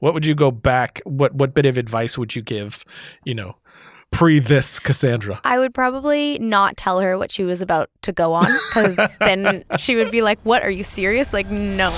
What would you go back? What bit of advice would you give, pre this Cassandra? I would probably not tell her what she was about to go on, because then she would be like, what, are you serious? Like, no.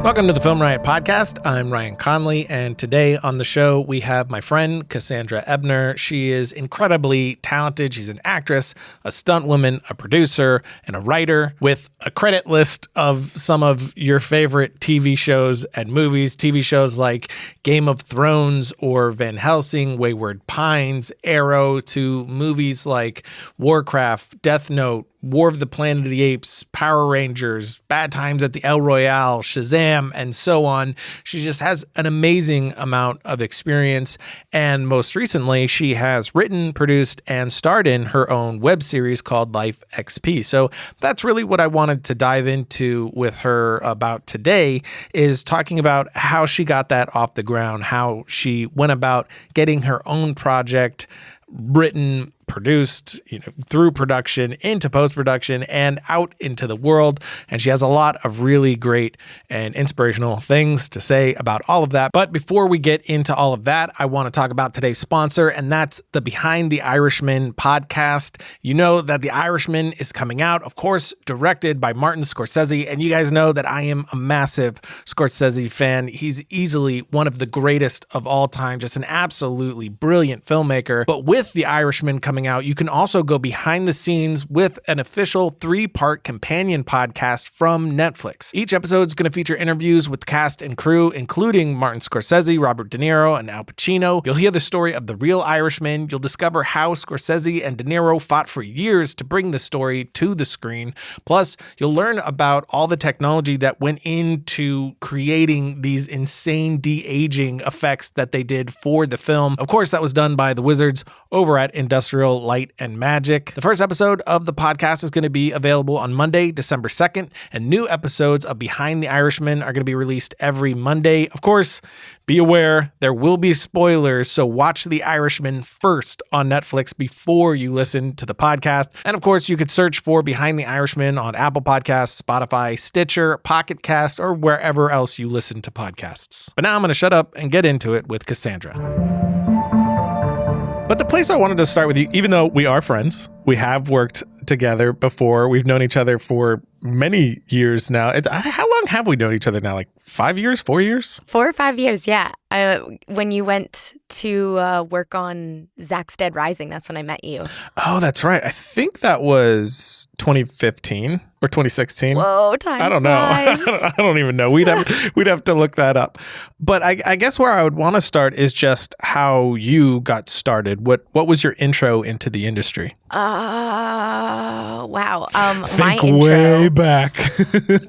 Welcome to the Film Riot podcast. I'm Ryan Conley, and today on the show we have my friend Cassandra Ebner. She is incredibly talented. She's an actress, a stunt woman, a producer, and a writer with a credit list of some of your favorite TV shows and movies. TV shows like Game of Thrones or Van Helsing, Wayward Pines, Arrow, to movies like Warcraft, Death Note, War of the Planet of the Apes, Power Rangers, Bad Times at the El Royale, Shazam, and so on. She just has an amazing amount of experience. And most recently, she has written, produced, and starred in her own web series called LifeXP. So that's really what I wanted to dive into with her about today, is talking about how she got that off the ground, how she went about getting her own project written, produced, through production, into post-production, and out into the world. And she has a lot of really great and inspirational things to say about all of that. But before we get into all of that, I want to talk about today's sponsor, and that's the Behind the Irishman podcast. You know that The Irishman is coming out, of course, directed by Martin Scorsese. And you guys know that I am a massive Scorsese fan. He's easily one of the greatest of all time, just an absolutely brilliant filmmaker. But with The Irishman coming out, you can also go behind the scenes with an official 3-part companion podcast from Netflix. Each episode is going to feature interviews with cast and crew, including Martin Scorsese, Robert De Niro, and Al Pacino. You'll hear the story of the real Irishman. You'll discover how Scorsese and De Niro fought for years to bring the story to the screen. Plus, you'll learn about all the technology that went into creating these insane de-aging effects that they did for the film. Of course, that was done by the wizards over at Industrial Light and Magic. The first episode of the podcast is going to be available on Monday, December 2nd, and new episodes of Behind the Irishman are going to be released every Monday. Of course, be aware, there will be spoilers, so watch The Irishman first on Netflix before you listen to the podcast. And of course, you could search for Behind the Irishman on Apple Podcasts, Spotify, Stitcher, Pocket Cast, or wherever else you listen to podcasts. But now I'm going to shut up and get into it with Cassandra. But the place I wanted to start with you, even though we are friends, we have worked together before, we've known each other for many years now. How long have we known each other now? Like 5 years, 4 years? 4 or 5 years, yeah. When you went to work on Zach's Dead Rising, that's when I met you. Oh, that's right. I think that was 2015 or 2016. Whoa, time I don't flies. know. I don't even know. We'd have to look that up. But I guess where I would want to start is just how you got started. What was your intro into the industry? Wow. Think my intro. way back.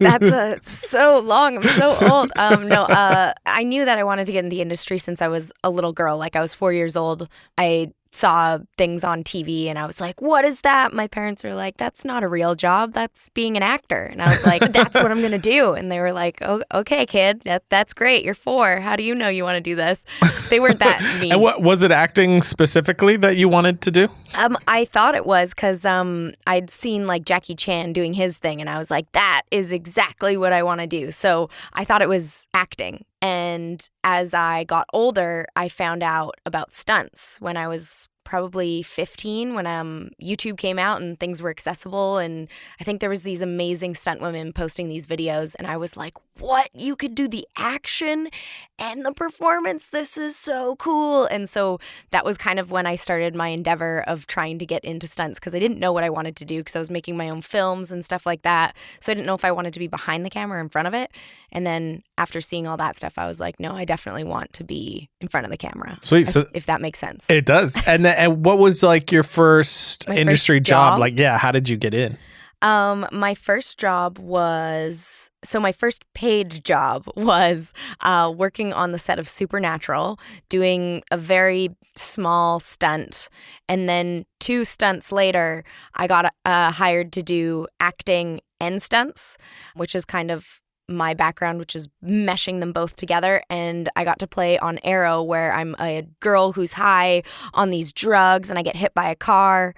That's so long. I'm so old. I knew that I wanted to get in the industry since I was a little girl. Like, I was 4 years old. I saw things on TV and I was like, what is that? My parents were like, that's not a real job. That's being an actor. And I was like, that's what I'm going to do. And they were like, oh, okay, kid, that's great. You're 4. How do you know you want to do this? They weren't that mean. And what was it, acting specifically that you wanted to do? I thought it was because I'd seen like Jackie Chan doing his thing and I was like, that is exactly what I want to do. So I thought it was acting. And as I got older, I found out about stunts when I was probably 15, when YouTube came out and things were accessible. And I think there was these amazing stunt women posting these videos. And I was like, what? You could do the action and the performance? This is so cool. And so that was kind of when I started my endeavor of trying to get into stunts, because I didn't know what I wanted to do, because I was making my own films and stuff like that. So I didn't know if I wanted to be behind the camera or in front of it. And then after seeing all that stuff, I was like, no, I definitely want to be in front of the camera. Sweet. So if that makes sense. It does. And what was like your first industry job? Like, yeah, how did you get in? My first job was, my first paid job was working on the set of Supernatural, doing a very small stunt. And then 2 stunts later, I got hired to do acting and stunts, which is kind of my background, which is meshing them both together. And I got to play on Arrow, where I'm a girl who's high on these drugs and I get hit by a car.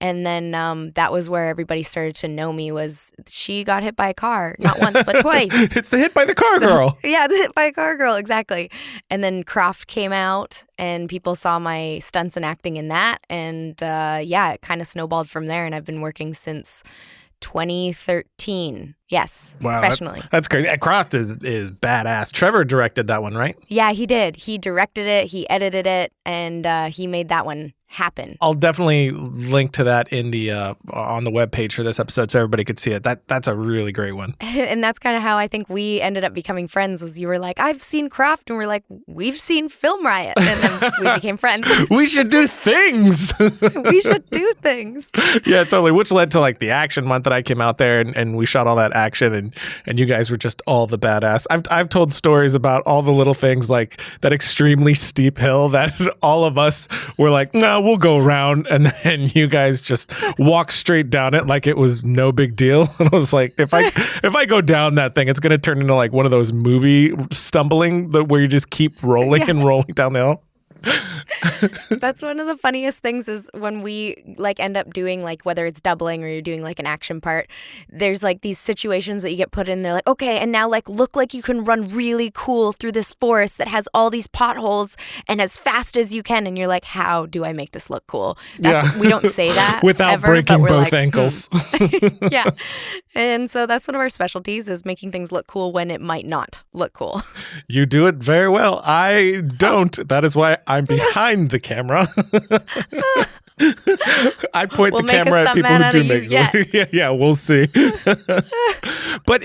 And then that was where everybody started to know me, was she got hit by a car, not once, but twice. It's the hit by the car girl. Yeah, the hit by a car girl, exactly. And then Croft came out and people saw my stunts and acting in that. And it kind of snowballed from there. And I've been working since 2013. Yes, wow, professionally. That's crazy. And Croft is badass. Trevor directed that one, right? Yeah, he did. He directed it, he edited it, and he made that one happen. I'll definitely link to that in the on the webpage for this episode so everybody could see it. That's a really great one. And that's kind of how I think we ended up becoming friends, was you were like, I've seen Croft, and we're like, we've seen Film Riot, and then we became friends. We should do things. We should do things. Yeah, totally. Which led to like the action month that I came out there and we shot all that action and you guys were just all the badass. I've told stories about all the little things like that extremely steep hill that all of us were like, no, we'll go around, and then you guys just walk straight down it like it was no big deal. And I was like, if I go down that thing, it's gonna turn into like one of those movie stumbling where you just keep rolling and rolling down the hill. That's one of the funniest things, is when we like end up doing, like, whether it's doubling or you're doing like an action part, there's like these situations that you get put in. They're like, okay, and now like look like you can run really cool through this forest that has all these potholes and as fast as you can. And you're like, how do I make this look cool? We don't say that without ever, breaking both like, ankles. Yeah. And so that's one of our specialties, is making things look cool when it might not look cool. You do it very well. I don't. That is why I'm behind the camera. I point the camera at people who do make it. Yeah, we'll see. But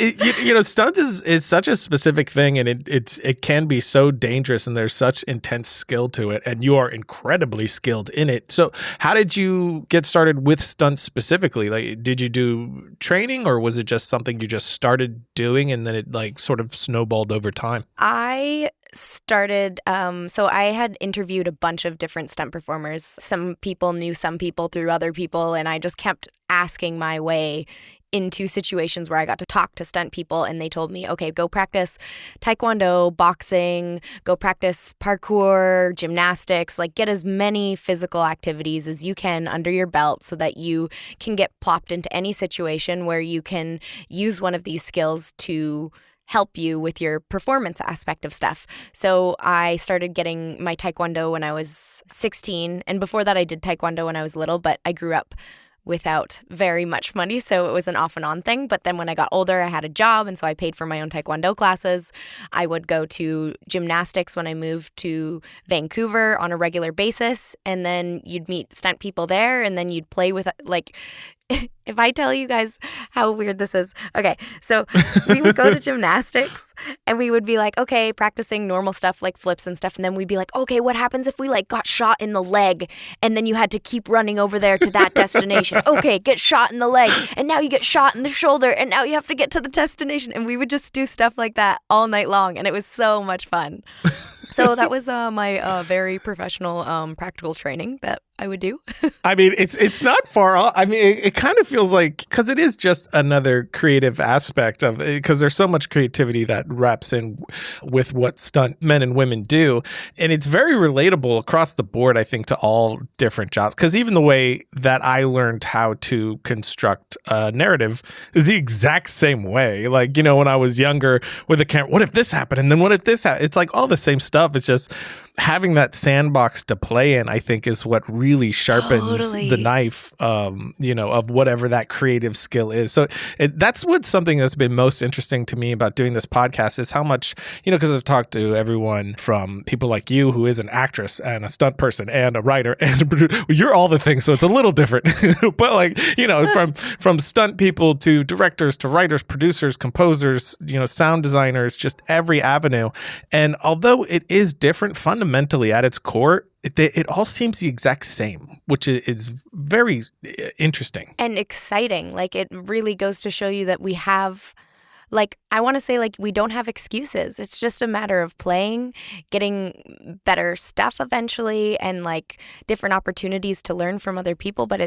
stunts is such a specific thing, and it can be so dangerous, and there's such intense skill to it, and you are incredibly skilled in it. So how did you get started with stunts specifically? Like, did you do training, or was it just something you just started doing and then it like sort of snowballed over time? I started, so I had interviewed a bunch of different stunt performers. Some people knew some people through other people, and I just kept asking my way into situations where I got to talk to stunt people, and they told me, okay, go practice taekwondo, boxing, go practice parkour, gymnastics, like get as many physical activities as you can under your belt so that you can get plopped into any situation where you can use one of these skills to help you with your performance aspect of stuff. So I started getting my taekwondo when I was 16. And before that, I did taekwondo when I was little, but I grew up without very much money, so it was an off and on thing. But then when I got older, I had a job, and so I paid for my own taekwondo classes. I would go to gymnastics when I moved to Vancouver on a regular basis, and then you'd meet stunt people there, and then you'd play with, like, if I tell you guys how weird this is. Okay, so we would go to gymnastics and we would be like, okay, practicing normal stuff like flips and stuff. And then we'd be like, okay, what happens if we like got shot in the leg and then you had to keep running over there to that destination? Okay, get shot in the leg, and now you get shot in the shoulder, and now you have to get to the destination. And we would just do stuff like that all night long, and it was so much fun. So that was my very professional practical training that I would do. I mean, it's not far off. I mean, it kind of feels like, because it is just another creative aspect of it, because there's so much creativity that wraps in with what stunt men and women do. And it's very relatable across the board, I think, to all different jobs. Because even the way that I learned how to construct a narrative is the exact same way. Like, when I was younger with a camera, what if this happened? And then what if this happened? It's like all the same stuff. It's just having that sandbox to play in, I think, is what really sharpens the knife, of whatever that creative skill is. So that's what's something that's been most interesting to me about doing this podcast, is how much, because I've talked to everyone from people like you, who is an actress and a stunt person and a writer and a producer. You're all the things, so it's a little different. But like, from stunt people to directors to writers, producers, composers, sound designers, just every avenue. And although it is different fundamentally at its core, it all seems the exact same, which is very interesting. And exciting. Like, it really goes to show you that we have, like, I want to say, like, we don't have excuses. It's just a matter of playing, getting better stuff eventually, and like different opportunities to learn from other people. But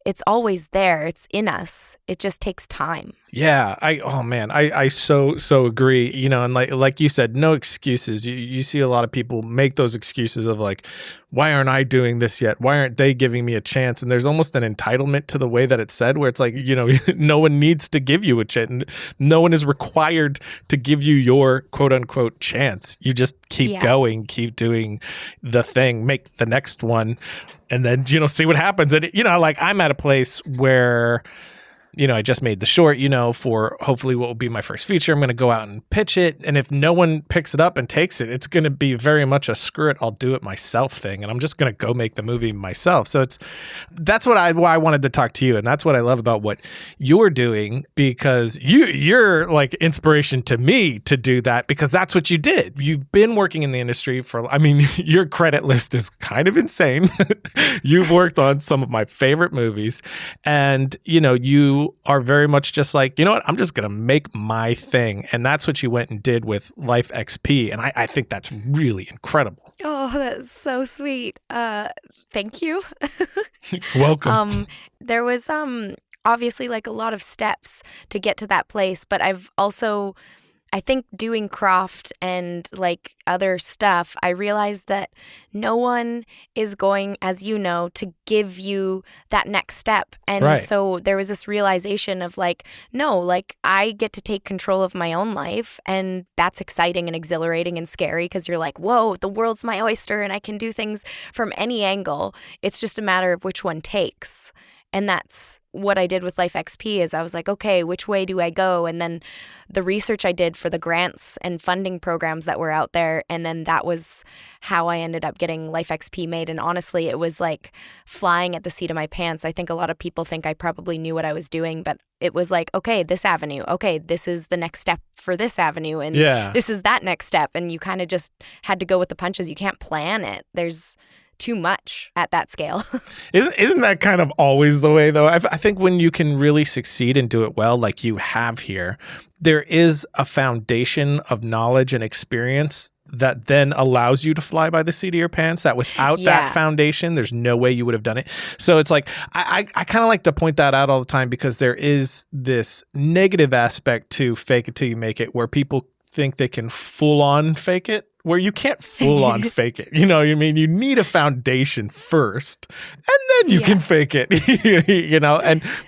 it's always there. It's in us. It just takes time. Yeah, I so agree. And like you said, no excuses. You see a lot of people make those excuses of like, why aren't I doing this yet? Why aren't they giving me a chance? And there's almost an entitlement to the way that it's said, where it's like, no one needs to give you a chance. No one is required to give you your quote unquote chance. You just keep going, keep doing the thing, make the next one, and then, see what happens. And, like I'm at a place where, I just made the short, for hopefully what will be my first feature. I'm going to go out and pitch it. And if no one picks it up and takes it, it's going to be very much a screw it, I'll do it myself thing. And I'm just going to go make the movie myself. So that's why I wanted to talk to you. And that's what I love about what you're doing, because you're like inspiration to me to do that, because that's what you did. You've been working in the industry your credit list is kind of insane. You've worked on some of my favorite movies, and, you are very much just like, you know what, I'm just going to make my thing. And that's what you went and did with LifeXP. And I think that's really incredible. Oh, that's so sweet. Thank you. Welcome. There was obviously like a lot of steps to get to that place, but I've also, I think, doing craft and like other stuff, I realized that no one is going, as you know, to give you that next step. And so there was this realization of like, no, like I get to take control of my own life. And that's exciting and exhilarating and scary, because you're like, whoa, the world's my oyster and I can do things from any angle. It's just a matter of which one takes. And that's what I did with LifeXP. Is I was like, okay, which way do I go? And then the research I did for the grants and funding programs that were out there. And then that was how I ended up getting LifeXP made. And honestly, it was like flying at the seat of my pants. I think a lot of people think I probably knew what I was doing, but it was like, okay, this avenue. Okay, this is the next step for this avenue. And this is that next step. And you kind of just had to go with the punches. You can't plan it. There's too much at that scale. Isn't that kind of always the way, though? I think when you can really succeed and do it well, like you have here, there is a foundation of knowledge and experience that then allows you to fly by the seat of your pants, that without that foundation, there's no way you would have done it. So it's like, I kind of like to point that out all the time, because there is this negative aspect to fake it till you make it, where people think they can full on fake it, where you can't full on fake it. You know what I mean? You need a foundation first, and then you can fake it,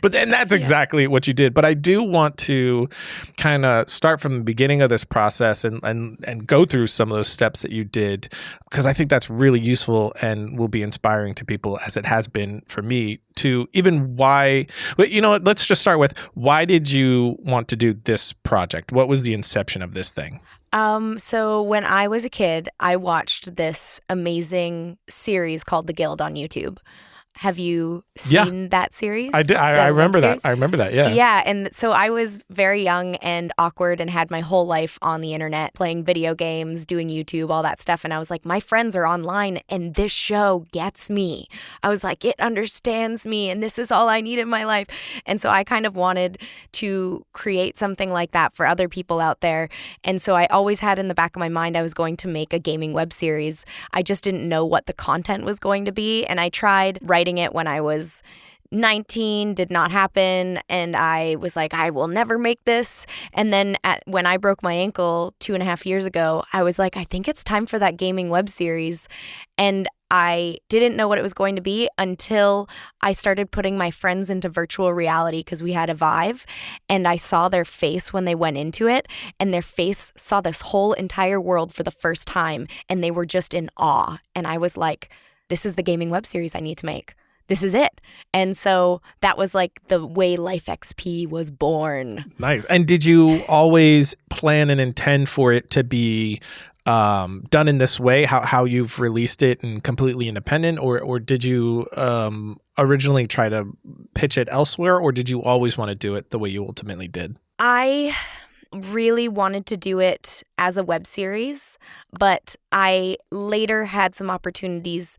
but then that's exactly what you did. But I do want to kind of start from the beginning of this process and go through some of those steps that you did, because I think that's really useful and will be inspiring to people, as it has been for me, to even why. But let's just start with, why did you want to do this project? What was the inception of this thing? So when I was a kid, I watched this amazing series called The Guild on YouTube. Have you seen that series? I did. I remember that. I remember that. Yeah. Yeah. And so I was very young and awkward and had my whole life on the internet, playing video games, doing YouTube, all that stuff. And I was like, my friends are online and this show gets me. I was like, it understands me and this is all I need in my life. And so I kind of wanted to create something like that for other people out there. And so I always had in the back of my mind I was going to make a gaming web series. I just didn't know what the content was going to be. And I tried writing it when I was 19, did not happen, and I was like, I will never make this. And then when I broke my ankle 2.5 years ago, I was like, I think it's time for that gaming web series. And I didn't know what it was going to be until I started putting my friends into virtual reality, because we had a Vive, and I saw their face when they went into it, and their face saw this whole entire world for the first time, and they were just in awe. And I was like, this is the gaming web series I need to make. This is it. And so that was like the way LifeXP was born. Nice. And did you always plan and intend for it to be done in this way, how you've released it and completely independent, or did you originally try to pitch it elsewhere, or did you always want to do it the way you ultimately did? I really wanted to do it as a web series, but I later had some opportunities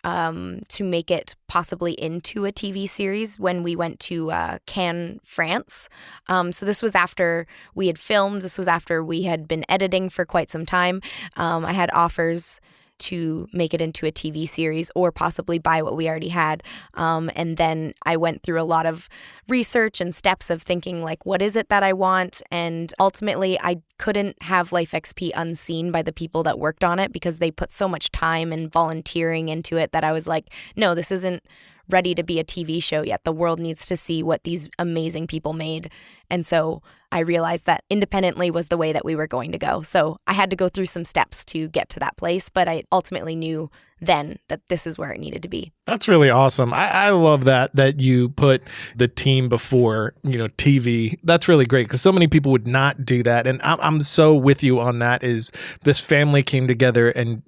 to make it possibly into a TV series when we went to Cannes, France. So this was after we had filmed. This was after we had been editing for quite some time. I had offers to make it into a TV series or possibly buy what we already had. And then I went through a lot of research and steps of thinking, like, what is it that I want? And ultimately, I couldn't have LifeXP unseen by the people that worked on it because they put so much time and volunteering into it that I was like, no, this isn't ready to be a TV show yet. The world needs to see what these amazing people made. And so I realized that independently was the way that we were going to go. So I had to go through some steps to get to that place, but I ultimately knew then that this is where it needed to be. That's really awesome. I love that you put the team before, TV. That's really great because so many people would not do that. And I'm so with you on that. Is this family came together and,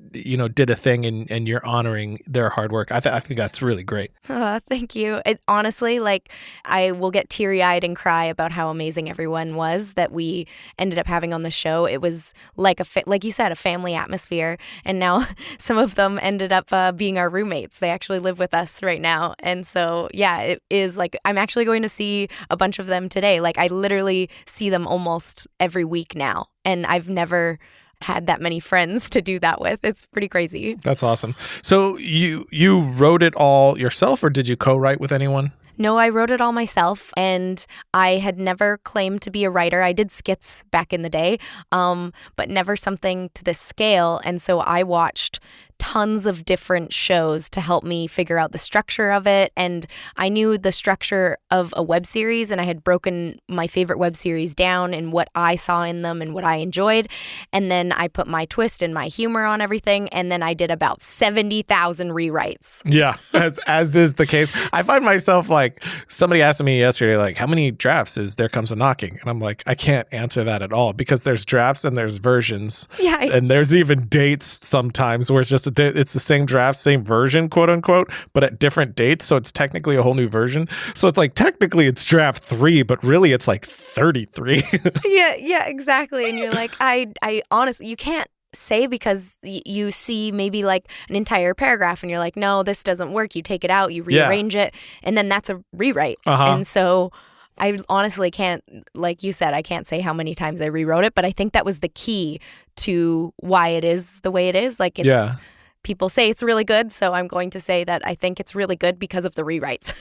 did a thing and you're honoring their hard work. I think that's really great. Thank you. Honestly, I will get teary-eyed and cry about how amazing everyone was that we ended up having on the show. It was like like you said, a family atmosphere. And now some of them ended up being our roommates. They actually live with us right now. And so, yeah, it is like I'm actually going to see a bunch of them today. Like I literally see them almost every week now. And I've never had that many friends to do that with. It's pretty crazy. That's awesome. So you wrote it all yourself or did you co-write with anyone? No, I wrote it all myself, and I had never claimed to be a writer. I did skits back in the day, but never something to this scale. And so I watched tons of different shows to help me figure out the structure of it. And I knew the structure of a web series, and I had broken my favorite web series down and what I saw in them and what I enjoyed. And then I put my twist and my humor on everything. And then I did about 70,000 rewrites. Yeah, as is the case. I find myself like, somebody asked me yesterday, like, how many drafts is There Comes a Knocking? And I'm like, I can't answer that at all because there's drafts and there's versions. Yeah. And there's even dates sometimes where it's just it's the same draft, same version, quote unquote, but at different dates. So it's technically a whole new version. So it's like technically it's draft 3, but really it's like 33. Yeah, exactly. And you're like, I honestly, you can't say because you see maybe like an entire paragraph and you're like, no, this doesn't work. You take it out, you rearrange it, and then that's a rewrite. And so I honestly can't, like you said, I can't say how many times I rewrote it, but I think that was the key to why it is the way it is. Like it's people say it's really good, so I'm going to say that I think it's really good because of the rewrites.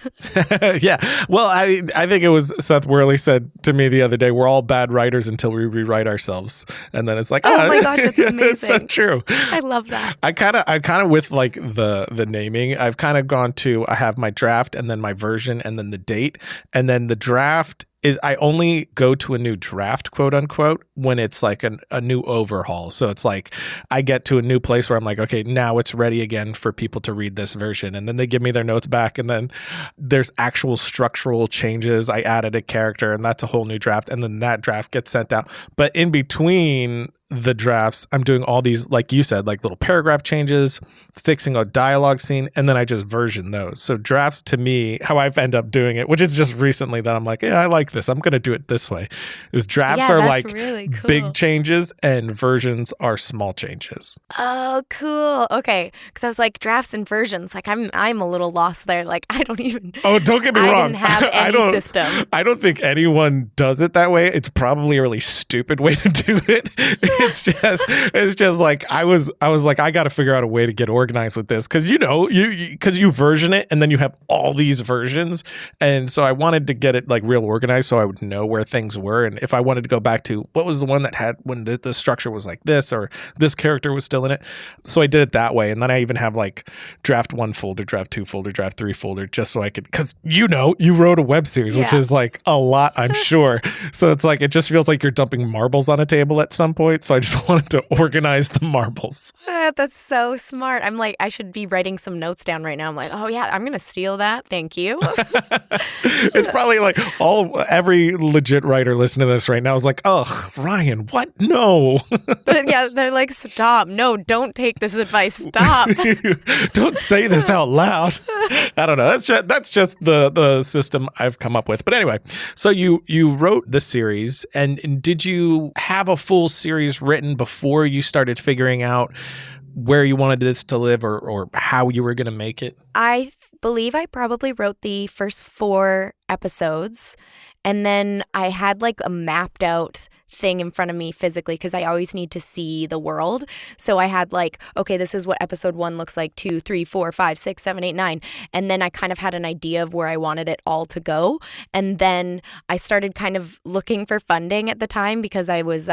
Yeah. Well, I think it was Seth Worley said to me the other day, we're all bad writers until we rewrite ourselves. And then it's like, oh my gosh, that's amazing. It's so true. I love that. I kind of with like the naming, I've kind of gone to, I have my draft and then my version and then the date. And then the draft is I only go to a new draft, quote unquote, when it's like a new overhaul. So it's like I get to a new place where I'm like, okay, now it's ready again for people to read this version. And then they give me their notes back. And then there's actual structural changes. I added a character and that's a whole new draft. And then that draft gets sent out. But in between the drafts, I'm doing all these, like you said, like little paragraph changes, fixing a dialogue scene, and then I just version those. So drafts to me, how I've ended up doing it, which is just recently that I'm like, yeah, I like this. I'm going to do it this way. Is drafts are like really cool. Big changes and versions are small changes. Oh, cool. Okay. Because I was like drafts and versions. Like I'm a little lost there. Like I don't even. Oh, don't get me wrong. I didn't have any system. I don't think anyone does it that way. It's probably a really stupid way to do it. It's just like I was like, I got to figure out a way to get organized with this because you version it and then you have all these versions, and so I wanted to get it like real organized so I would know where things were, and if I wanted to go back to what was the one that had when the structure was like this or this character was still in it, so I did it that way, and then I even have like draft 1 folder, draft 2 folder, draft 3 folder, just so I could because you wrote a web series which is like a lot, I'm sure, so it's like it just feels like you're dumping marbles on a table at some point, so I just wanted to organize the marbles. That's so smart. I'm like, I should be writing some notes down right now. I'm like, oh yeah, I'm going to steal that. Thank you. It's probably like every legit writer listening to this right now is like, oh, Ryan, what? No. Yeah, they're like, stop. No, don't take this advice. Stop. Don't say this out loud. I don't know. That's just the system I've come up with. But anyway, so you wrote the series, and did you have a full series written before you started figuring out where you wanted this to live or how you were going to make it? I believe I probably wrote the first 4 episodes, and then I had like a mapped out thing in front of me physically because I always need to see the world. So I had like, okay, this is what episode 1 looks like, 2, 3, 4, 5, 6, 7, 8, 9. And then I kind of had an idea of where I wanted it all to go. And then I started kind of looking for funding at the time because I was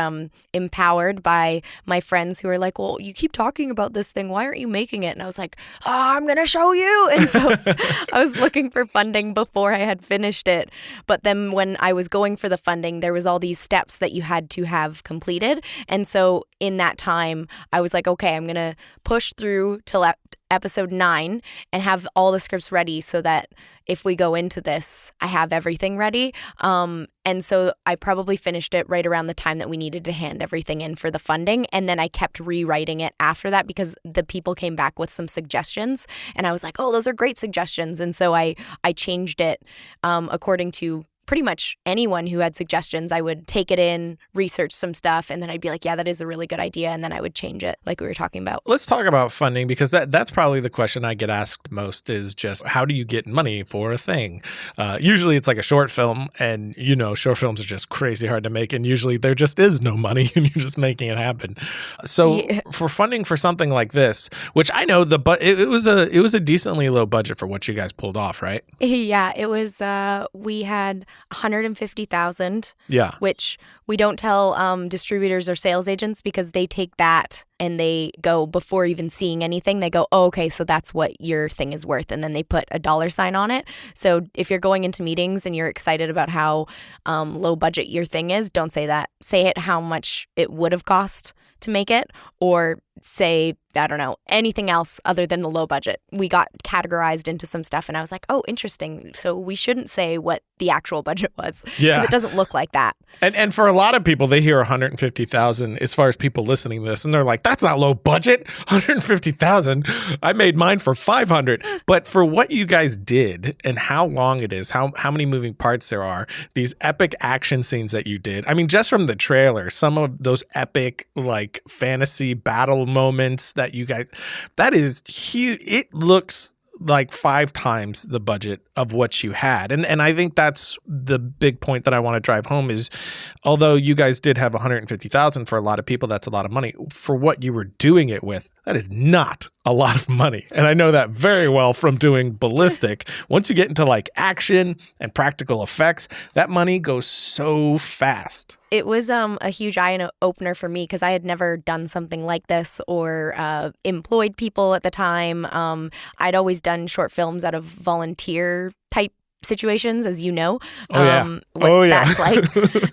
empowered by my friends who were like, well, you keep talking about this thing. Why aren't you making it? And I was like, oh, I'm going to show you. And so I was looking for funding before I had finished it. But then when I was going for the funding, there was all these steps that you had to have completed. And so in that time, I was like, okay, I'm going to push through till episode 9 and have all the scripts ready so that if we go into this, I have everything ready. And so I probably finished it right around the time that we needed to hand everything in for the funding. And then I kept rewriting it after that because the people came back with some suggestions. And I was like, oh, those are great suggestions. And so I changed it according to pretty much anyone who had suggestions. I would take it in, research some stuff, and then I'd be like, yeah, that is a really good idea. And then I would change it like we were talking about. Let's talk about funding because that's probably the question I get asked most is just how do you get money for a thing? Usually it's like a short film and, short films are just crazy hard to make. And usually there just is no money and you're just making it happen. So for funding for something like this, which I know it was a decently low budget for what you guys pulled off, right? Yeah, it was, we had $150,000, which we don't tell distributors or sales agents because they take that and they go before even seeing anything. They go, oh, okay, so that's what your thing is worth. And then they put a dollar sign on it. So if you're going into meetings and you're excited about how low budget your thing is, don't say that. Say it how much it would have cost to make it, or say, I don't know, anything else other than the low budget. We got categorized into some stuff and I was like, oh, interesting. So we shouldn't say what the actual budget was because it doesn't look like that. And for a lot of people, they hear 150,000 as far as people listening to this and they're like, that's not low budget. 150,000. I made mine for 500. But for what you guys did and how long it is, how many moving parts there are, these epic action scenes that you did. I mean, just from the trailer, some of those epic like fantasy battle moments that you guys, that is huge. It looks like 5 times the budget of what you had. And I think that's the big point that I want to drive home is although you guys did have 150,000 for a lot of people, that's a lot of money. For what you were doing it with, that is not a lot of money. And I know that very well from doing Ballistic. Once you get into like action and practical effects, that money goes so fast. It was a huge eye opener for me because I had never done something like this or employed people at the time. I'd always done short films out of volunteer type situations, as you know. That's like.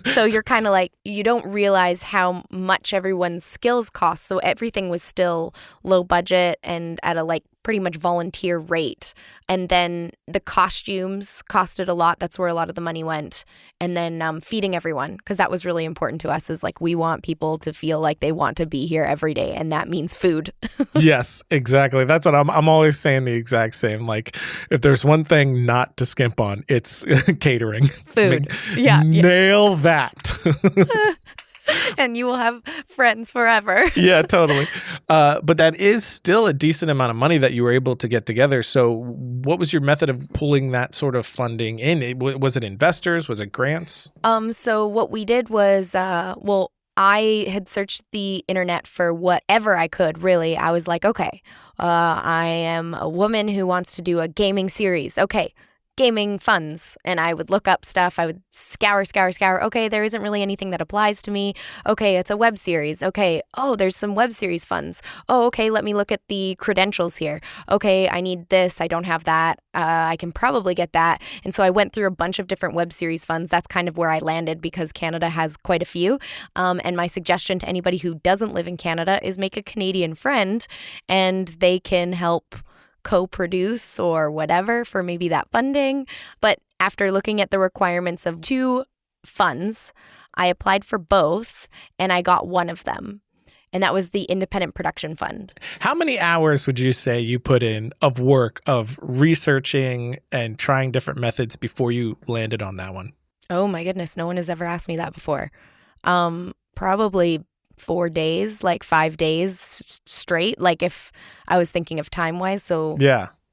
So you're kind of like, you don't realize how much everyone's skills cost. So everything was still low budget and at a like pretty much volunteer rate. And then the costumes costed a lot. That's where a lot of the money went. And then feeding everyone, because that was really important to us, is like we want people to feel like they want to be here every day. And that means food. Yes, exactly. That's what I'm always saying the exact same. Like if there's one thing not to skimp on, it's catering. Food. Nail that. And you will have friends forever. Yeah, totally. But that is still a decent amount of money that you were able to get together. So what was your method of pulling that sort of funding in? Was it investors? Was it grants? So what we did was, I had searched the internet for whatever I could, really. I was like, okay, I am a woman who wants to do a gaming series. Okay. Gaming funds, and I would look up stuff. I would scour. Okay, there isn't really anything that applies to me. Okay, it's a web series. Okay, oh, there's some web series funds. Oh, okay, let me look at the credentials here. Okay, I need this. I don't have that. I can probably get that. And so I went through a bunch of different web series funds. That's kind of where I landed because Canada has quite a few. And my suggestion to anybody who doesn't live in Canada is make a Canadian friend, and they can help co-produce or whatever for maybe that funding. But after looking at the requirements of 2 funds, I applied for both and I got one of them. And that was the Independent Production Fund. How many hours would you say you put in of work of researching and trying different methods before you landed on that one? Oh my goodness, no one has ever asked me that before. Probably 4 days, like 5 days straight. Like if I was thinking of time wise, so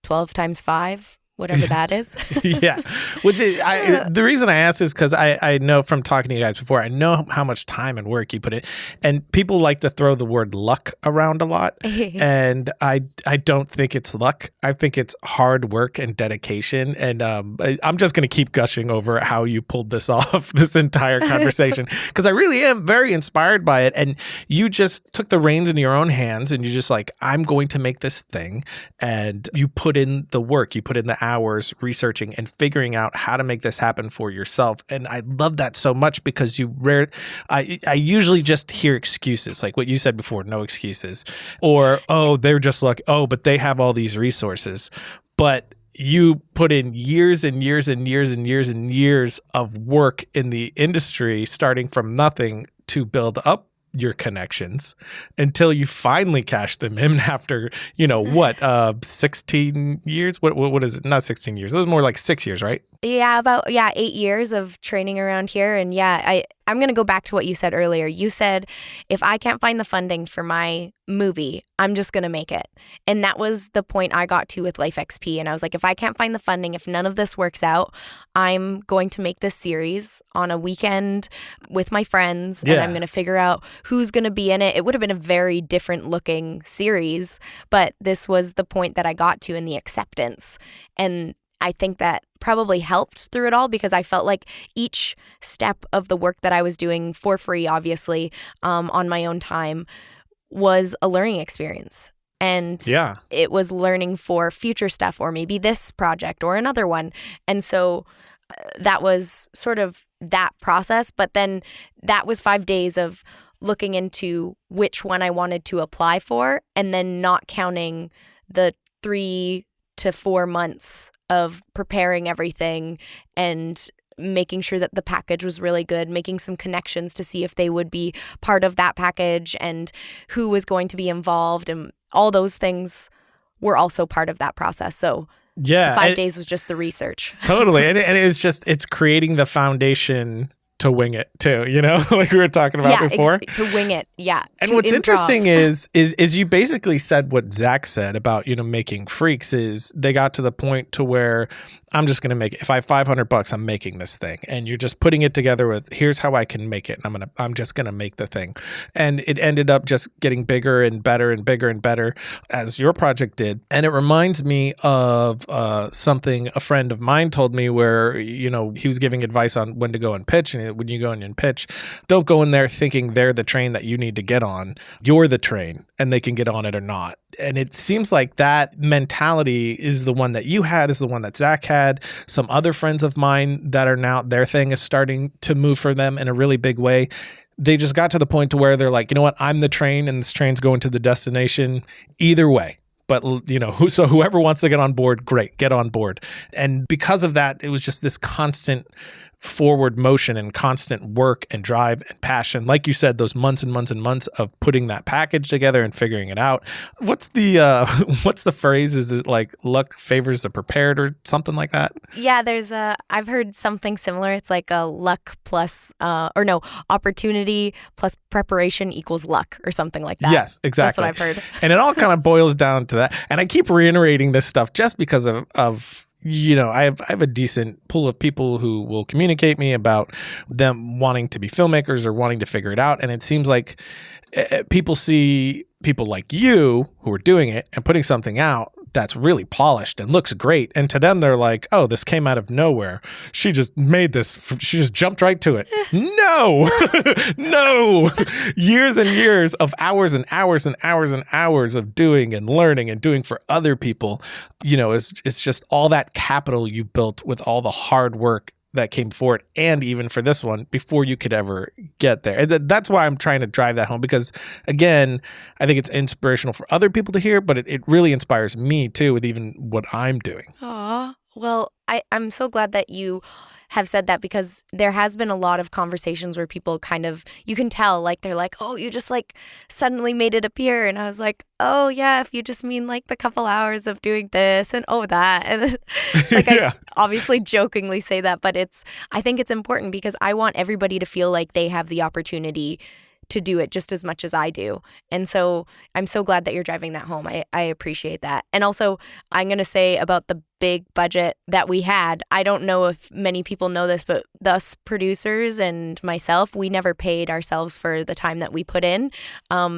12 times 5 whatever that is. Yeah. Which is, the reason I ask is because I know from talking to you guys before, I know how much time and work you put in. And people like to throw the word luck around a lot. And I don't think it's luck. I think it's hard work and dedication. And I'm just going to keep gushing over how you pulled this off this entire conversation because I really am very inspired by it. And you just took the reins in your own hands and you just like, I'm going to make this thing. And you put in the work, you put in the hours researching and figuring out how to make this happen for yourself. And I love that so much because I usually just hear excuses, like what you said before, no excuses. Or, oh, they're just like, oh, but they have all these resources. But you put in years and years and years and years and years of work in the industry, starting from nothing to build up your connections until you finally cash them in after, 16 years? What is it? Not 16 years. It was more like 6 years, right? Yeah, about 8 years of training around here. And I'm going to go back to what you said earlier. You said, if I can't find the funding for my movie, I'm just going to make it. And that was the point I got to with LifeXP. And I was like, if I can't find the funding, if none of this works out, I'm going to make this series on a weekend with my friends. And I'm going to figure out who's going to be in it. It would have been a very different looking series, but this was the point that I got to in the acceptance. And I think that probably helped through it all because I felt like each step of the work that I was doing for free, obviously, on my own time, was a learning experience. And it was learning for future stuff or maybe this project or another one. And so that was sort of that process. But then that was 5 days of looking into which one I wanted to apply for and then not counting the 3 to 4 months of preparing everything and making sure that the package was really good, making some connections to see if they would be part of that package and who was going to be involved. And all those things were also part of that process. So the 5 days was just the research. Totally. And it's creating the foundation to wing it too, like we were talking about before. To wing it, yeah. And what's interesting is you basically said what Zach said about, making freaks is they got to the point to where I'm just going to make it. If I have $500, I'm making this thing. And you're just putting it together with, here's how I can make it. And I'm just going to make the thing. And it ended up just getting bigger and better and bigger and better as your project did. And it reminds me of something a friend of mine told me where, he was giving advice on when to go and pitch. And when you go in and pitch, don't go in there thinking they're the train that you need to get on. You're the train and they can get on it or not. And it seems like that mentality is the one that you had, is the one that Zach had. Some other friends of mine that are now, their thing is starting to move for them in a really big way. They just got to the point to where they're like, you know what, I'm the train and this train's going to the destination either way. But, so whoever wants to get on board, great, get on board. And because of that, it was just this constant forward motion and constant work and drive and passion. Like you said, those months and months and months of putting that package together and figuring it out. What's the phrase? Is it like luck favors the prepared or something like that? Yeah, I've heard something similar. It's like a luck plus, opportunity plus preparation equals luck or something like that. Yes, exactly. That's what I've heard. And it all kind of boils down to that. And I keep reiterating this stuff just because of I have a decent pool of people who will communicate me about them wanting to be filmmakers or wanting to figure it out. And it seems like people see people like you who are doing it and putting something out that's really polished and looks great. And to them, they're like, oh, this came out of nowhere. She just made this. She just jumped right to it. No, no. Years and years of hours and hours and hours and hours of doing and learning and doing for other people. It's just all that capital you built with all the hard work that came forward, and even for this one, before you could ever get there. And that's why I'm trying to drive that home, because again, I think it's inspirational for other people to hear, but it really inspires me too with even what I'm doing. Aw, well, I'm so glad that you have said that, because there has been a lot of conversations where people kind of, you can tell, like, they're like, oh, you just like suddenly made it appear. And I was like, oh yeah, if you just mean like the couple hours of doing this and that. And like, I obviously jokingly say that, but I think it's important because I want everybody to feel like they have the opportunity to do it just as much as I do. And so I'm so glad that you're driving that home. I appreciate that. And also, I'm going to say about the big budget that we had, I don't know if many people know this, but us producers and myself, we never paid ourselves for the time that we put in.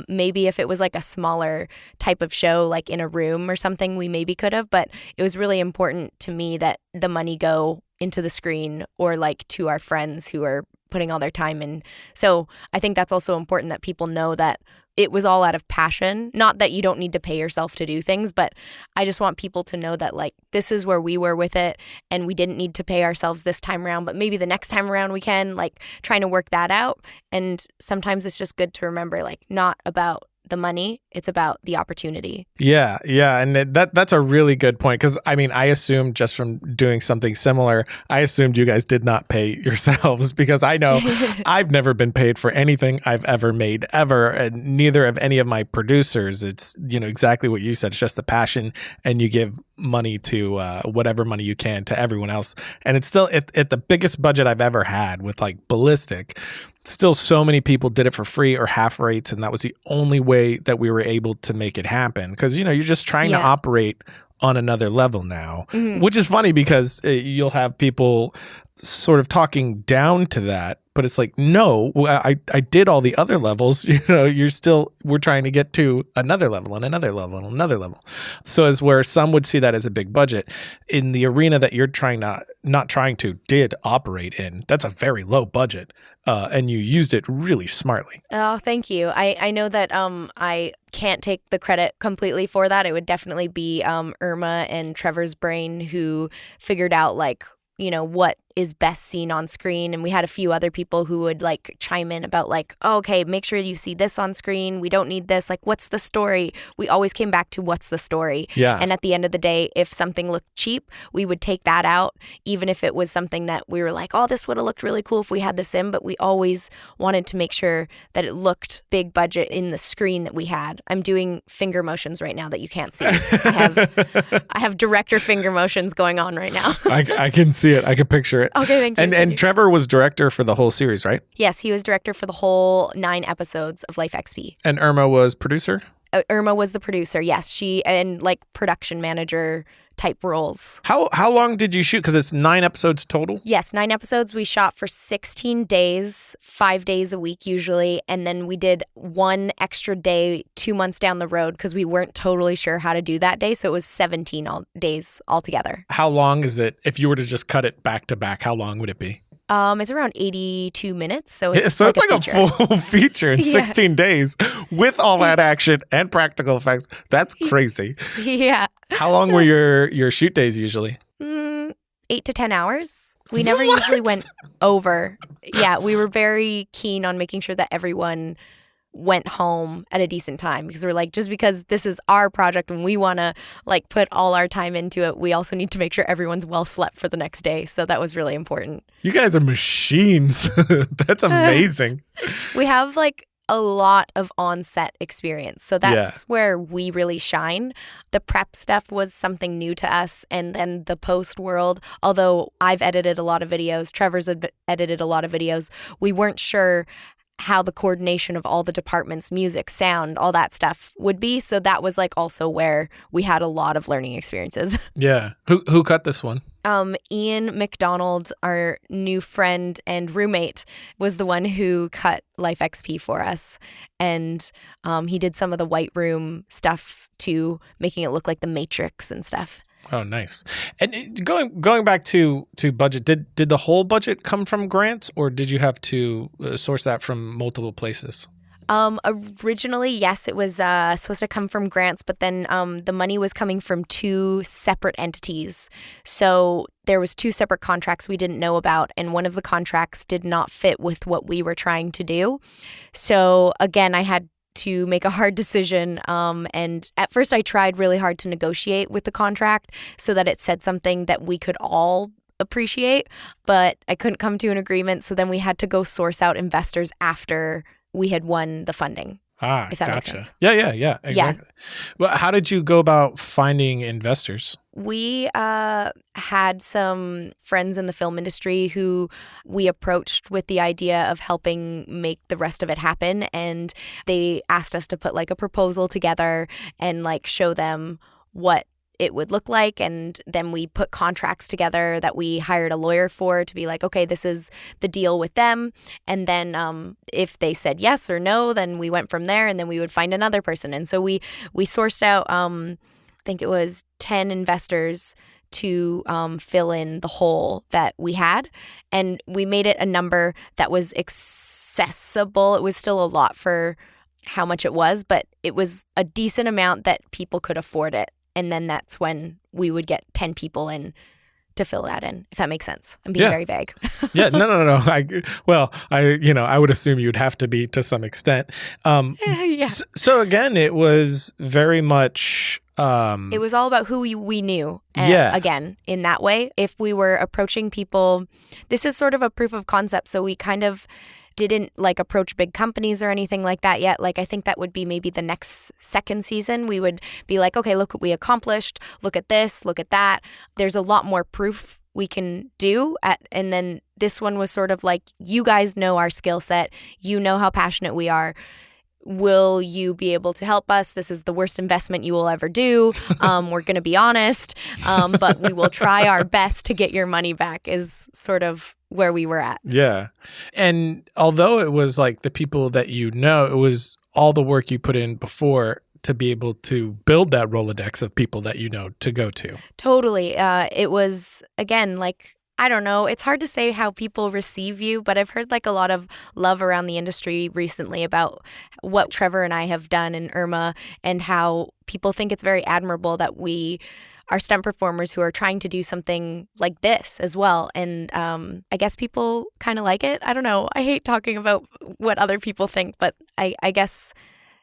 Maybe if it was like a smaller type of show, like in a room or something, we maybe could have. But it was really important to me that the money go into the screen or like to our friends who are putting all their time in. So I think that's also important that people know that it was all out of passion. Not that you don't need to pay yourself to do things, but I just want people to know that like this is where we were with it and we didn't need to pay ourselves this time around, but maybe the next time around we can, like trying to work that out. And sometimes it's just good to remember like not about the money, it's about the opportunity. Yeah. And that's a really good point. Because I mean, I assumed just from doing something similar, I assumed you guys did not pay yourselves because I know I've never been paid for anything I've ever made ever. And neither have any of my producers. It's, exactly what you said. It's just the passion and you give money to whatever money you can to everyone else. And it's still at the biggest budget I've ever had with like Ballistic. Still so many people did it for free or half rates, and that was the only way that we were able to make it happen because you're just trying to operate on another level now, which is funny because you'll have people sort of talking down to that, but it's like, no, I did all the other levels. We're trying to get to another level and another level and another level. So as where some would see that as a big budget, in the arena that you're did operate in, that's a very low budget. And you used it really smartly. Oh, thank you. I know that I can't take the credit completely for that. It would definitely be Irma and Trevor's brain who figured out like, what is best seen on screen. And we had a few other people who would like chime in about like, oh, okay, make sure you see this on screen. We don't need this. Like, what's the story? We always came back to what's the story. Yeah. And at the end of the day, if something looked cheap, we would take that out, even if it was something that we were like, oh, this would have looked really cool if we had this in. But we always wanted to make sure that it looked big budget in the screen that we had. I'm doing finger motions right now that you can't see. I have director finger motions going on right now. I can see it. I can picture it. Okay, thank you. And Trevor was director for the whole series, right? Yes, he was director for the whole 9 episodes of LifeXP. And Irma was producer? Irma was the producer, yes. She and like production manager type roles. How long did you shoot? Because it's 9 episodes total? Yes, 9 episodes. We shot for 16 days, 5 days a week usually. And then we did 1 extra day 2 months down the road because we weren't totally sure how to do that day. So it was 17 days altogether. How long is it? If you were to just cut it back to back, how long would it be? It's around 82 minutes. So it's like a full feature in 16 days with all that action and practical effects. That's crazy. Yeah. How long were your shoot days usually? 8 to 10 hours. We never usually went over. Yeah, we were very keen on making sure that everyone went home at a decent time because we're like, just because this is our project and we want to like put all our time into it, we also need to make sure everyone's well slept for the next day. So that was really important. You guys are machines. That's amazing. We have like a lot of on-set experience. So that's where we really shine. The prep stuff was something new to us. And then the post world, although I've edited a lot of videos, Trevor's edited a lot of videos, we weren't sure how the coordination of all the departments, music, sound, all that stuff would be. So that was like also where we had a lot of learning experiences. Yeah. Who cut this one? Ian McDonald, our new friend and roommate, was the one who cut LifeXP for us. And he did some of the White Room stuff too, making it look like the Matrix and stuff. Oh, nice. And going back to budget, did the whole budget come from grants or did you have to source that from multiple places? Originally, yes, it was supposed to come from grants, but then the money was coming from 2 separate entities. So there was 2 separate contracts we didn't know about, and one of the contracts did not fit with what we were trying to do. So again, I had to make a hard decision. And at first I tried really hard to negotiate with the contract so that it said something that we could all appreciate, but I couldn't come to an agreement. So then we had to go source out investors after we had won the funding. if that makes Gotcha. sense. Yeah, exactly. Well, how did you go about finding investors? We had some friends in the film industry who we approached with the idea of helping make the rest of it happen. And they asked us to put like a proposal together and like show them what it would look like. And then we put contracts together that we hired a lawyer for to be like, okay, this is the deal with them. And then if they said yes or no, then we went from there, and then we would find another person. And so we sourced out, I think it was 10 investors to fill in the hole that we had. And we made it a number that was accessible. It was still a lot for how much it was, but it was a decent amount that people could afford it. And then that's when we would get 10 people in to fill that in, if that makes sense. I'm being very vague. Yeah, no. I would assume you'd have to be to some extent. Yeah. So again, it was very much... it was all about who we knew. Again, in that way, if we were approaching people, this is sort of a proof of concept. So we kind of didn't like approach big companies or anything like that yet. Like, I think that would be maybe the next second season. We would be like, okay, look what we accomplished. Look at this, look at that. There's a lot more proof we can do. And then this one was sort of like, you guys know our skill set. You know how passionate we are. Will you be able to help us? This is the worst investment you will ever do. We're going to be honest, but we will try our best to get your money back, is sort of where we were at. Yeah. And although it was like the people that it was all the work you put in before to be able to build that Rolodex of people that to go to. Totally. It was, again, like, I don't know. It's hard to say how people receive you, but I've heard like a lot of love around the industry recently about what Trevor and I have done in Irma, and how people think it's very admirable that we are stunt performers who are trying to do something like this as well. And I guess people kind of like it. I don't know. I hate talking about what other people think, but I guess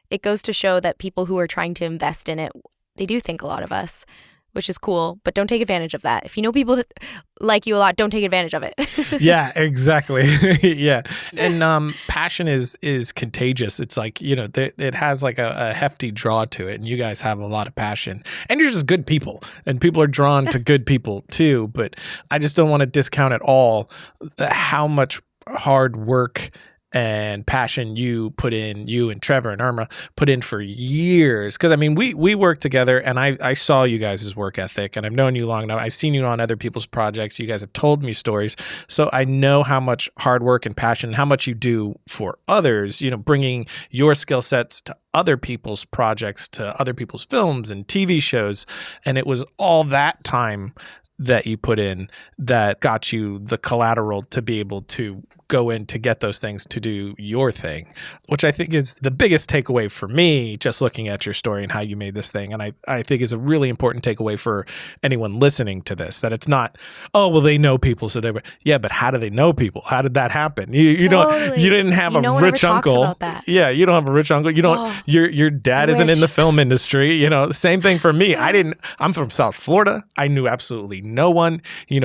it goes to show that people who are trying to invest in it, they do think a lot of us, which is cool, but don't take advantage of that. If you know people that like you a lot, don't take advantage of it. Yeah, exactly. Yeah. And passion is contagious. It's like, it has like a hefty draw to it, and you guys have a lot of passion, and you're just good people, and people are drawn to good people too. But I just don't want to discount at all how much hard work and passion you and Trevor and Irma put in for years. Because, I mean, we worked together, and I saw you guys' work ethic, and I've known you long enough. I've seen you on other people's projects. You guys have told me stories. So I know how much hard work and passion, how much you do for others, bringing your skill sets to other people's projects, to other people's films and TV shows. And it was all that time that you put in that got you the collateral to be able to go in to get those things to do your thing, which I think is the biggest takeaway for me, just looking at your story and how you made this thing. And I think is a really important takeaway for anyone listening to this, that it's not, oh, well, they know people, so they were, yeah, but how do they know people? How did that happen? You didn't have a rich uncle. Yeah, you don't have a rich uncle. You don't, your dad isn't in the film industry. Same thing for me. I'm from South Florida. I knew absolutely no one.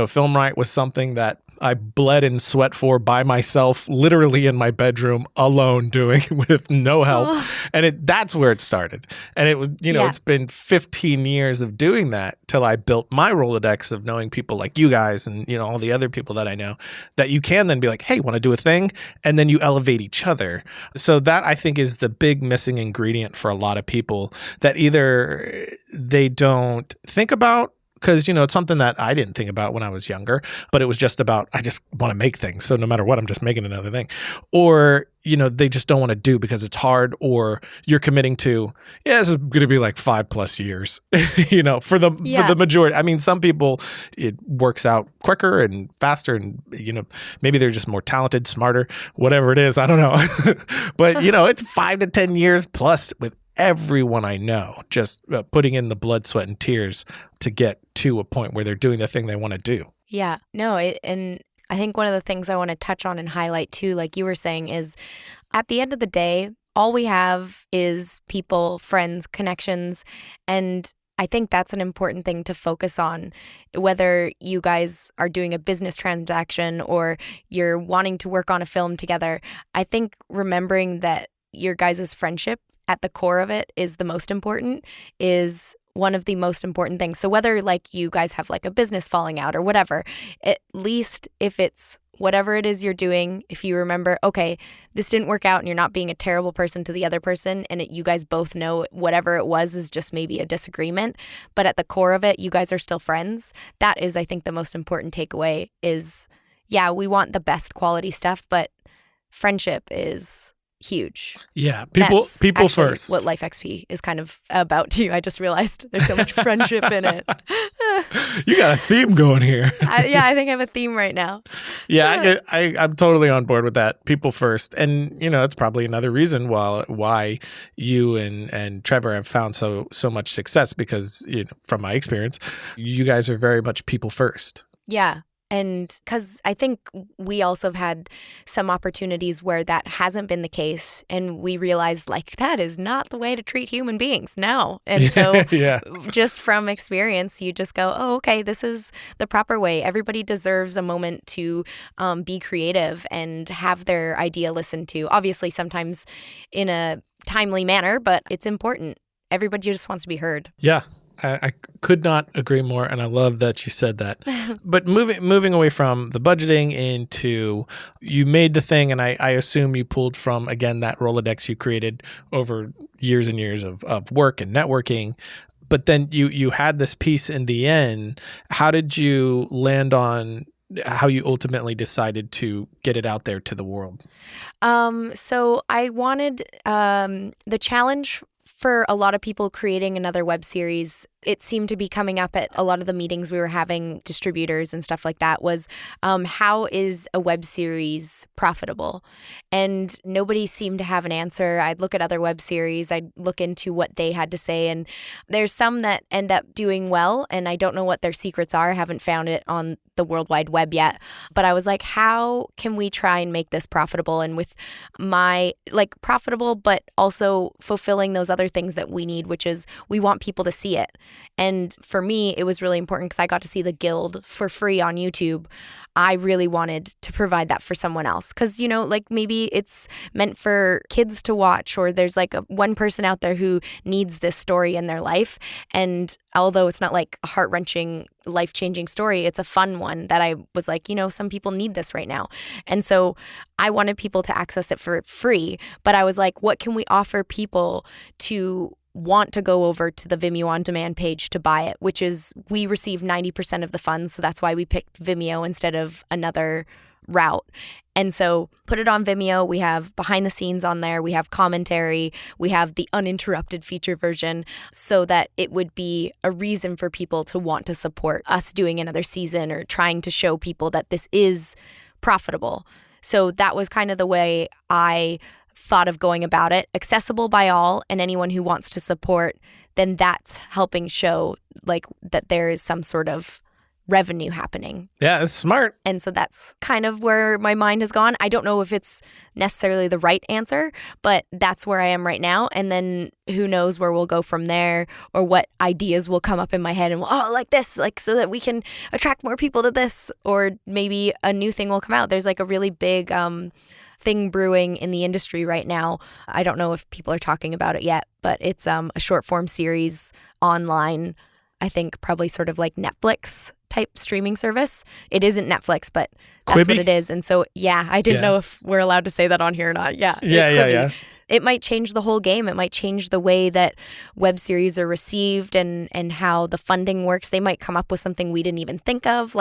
Film Riot was something that I bled and sweat for by myself, literally in my bedroom, alone, doing with no help. And that's where it started. And it was, it's been 15 years of doing that till I built my Rolodex of knowing people like you guys and, all the other people that I know, that you can then be like, hey, want to do a thing? And then you elevate each other. So that, I think, is the big missing ingredient for a lot of people, that either they don't think about, because, it's something that I didn't think about when I was younger, but it was just about, I just want to make things. So no matter what, I'm just making another thing. Or, they just don't want to do because it's hard, or you're committing to, this is going to be like 5+ years, for the majority. I mean, some people, it works out quicker and faster, and, maybe they're just more talented, smarter, whatever it is. I don't know. But, it's 5 to 10 years plus with everyone I know, just putting in the blood, sweat, and tears to get to a point where they're doing the thing they want to do. Yeah, no, and I think one of the things I want to touch on and highlight too, like you were saying, is at the end of the day, all we have is people, friends, connections, and I think that's an important thing to focus on, whether you guys are doing a business transaction or you're wanting to work on a film together. I think remembering that your guys' friendship at the core of it is the most important, is one of the most important things. So whether like you guys have like a business falling out or whatever, at least if it's whatever it is you're doing, if you remember, okay, this didn't work out and you're not being a terrible person to the other person, and you guys both know whatever it was is just maybe a disagreement, but at the core of it, you guys are still friends. That is, I think, the most important takeaway is, yeah, we want the best quality stuff, but friendship is huge. Yeah, people That's first. what LifeXP is kind of about too. I just realized there's so much friendship in it. You got a theme going here. I think I have a theme right now. Yeah, I'm totally on board with that. People first. And, that's probably another reason why you and Trevor have found so much success because, from my experience, you guys are very much people first. Yeah. And because I think we also have had some opportunities where that hasn't been the case, and we realized like that is not the way to treat human beings. No. And so just from experience, you just go, oh, okay, this is the proper way. Everybody deserves a moment to be creative and have their idea listened to. Obviously, sometimes in a timely manner, but it's important. Everybody just wants to be heard. Yeah. I could not agree more, and I love that you said that. But moving away from the budgeting into, you made the thing, and I assume you pulled from, again, that Rolodex you created over years and years of work and networking. But then you had this piece in the end. How did you land on how you ultimately decided to get it out there to the world? So I wanted the challenge for a lot of people creating another web series. It seemed to be coming up at a lot of the meetings we were having, distributors and stuff like that, was how is a web series profitable? And nobody seemed to have an answer. I'd look at other web series, I'd look into what they had to say, and there's some that end up doing well, and I don't know what their secrets are. I haven't found it on the World Wide Web yet. But I was like, how can we try and make this profitable? And with my, profitable, but also fulfilling those other things that we need, which is we want people to see it. And for me, it was really important because I got to see the Guild for free on YouTube. I really wanted to provide that for someone else because, maybe it's meant for kids to watch, or there's one person out there who needs this story in their life. And although it's not like a heart-wrenching, life-changing story, it's a fun one that I was like, some people need this right now. And so I wanted people to access it for free, but I was like, what can we offer people to want to go over to the Vimeo on demand page to buy it, which is we receive 90% of the funds. So that's why we picked Vimeo instead of another route. And so put it on Vimeo. We have behind the scenes on there. We have commentary. We have the uninterrupted feature version so that it would be a reason for people to want to support us doing another season or trying to show people that this is profitable. So that was kind of the way I thought of going about it, accessible by all, and anyone who wants to support, then that's helping show that there is some sort of revenue happening. Yeah, it's smart. And so that's kind of where my mind has gone. I don't know if it's necessarily the right answer, but that's where I am right now. And then who knows where we'll go from there, or what ideas will come up in my head and like this, so that we can attract more people to this, or maybe a new thing will come out. There's a really big thing brewing in the industry right now. I don't know if people are talking about it yet, but it's a short form series online. I think probably sort of like Netflix type streaming service. It isn't Netflix, but that's Quibi? What it is. And so, I didn't know if we're allowed to say that on here or not. Yeah. It might change the whole game. It might change the way that web series are received and how the funding works. They might come up with something we didn't even think of.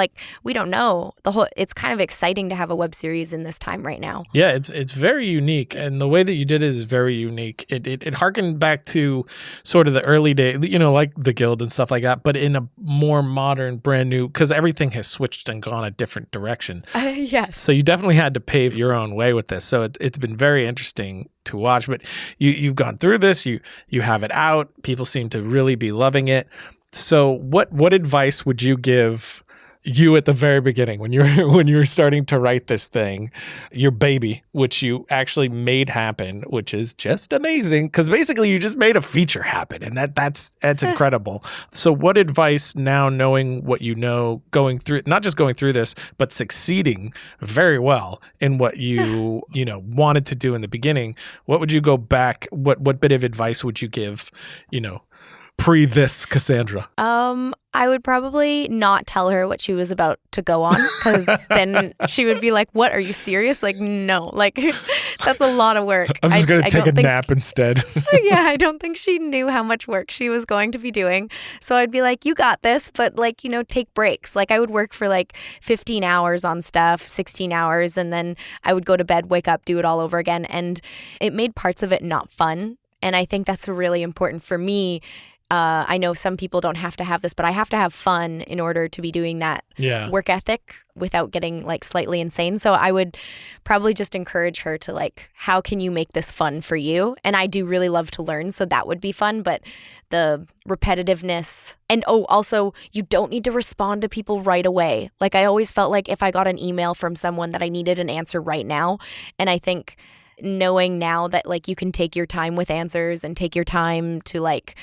We don't know. It's kind of exciting to have a web series in this time right now. Yeah, it's very unique. And the way that you did it is very unique. It harkened back to sort of the early days, like the Guild and stuff like that, but in a more modern, brand new, because everything has switched and gone a different direction. Yes. So you definitely had to pave your own way with this. So it's been very interesting to watch, but you've gone through this, you have it out, people seem to really be loving it. So what advice would you give you at the very beginning when you were starting to write this thing, your baby, which you actually made happen, which is just amazing because basically you just made a feature happen, and that's incredible. So what advice now, knowing what you know, going through, not just going through this, but succeeding very well in what you wanted to do in the beginning, what would you go back, what bit of advice would you give, pre this Cassandra? I would probably not tell her what she was about to go on, because then she would be like, what, are you serious? Like, no, like that's a lot of work. I'm just going to take a nap instead. Yeah, I don't think she knew how much work she was going to be doing. So I'd be like, you got this, but like, take breaks. Like I would work for like 15 hours on stuff, 16 hours, and then I would go to bed, wake up, do it all over again. And it made parts of it not fun. And I think that's really important for me. I know some people don't have to have this, but I have to have fun in order to be doing that work ethic without getting like slightly insane. So I would probably just encourage her to like, how can you make this fun for you? And I do really love to learn, so that would be fun. But the repetitiveness, and also you don't need to respond to people right away. Like I always felt like if I got an email from someone that I needed an answer right now, and I think knowing now that like you can take your time with answers and take your time to like,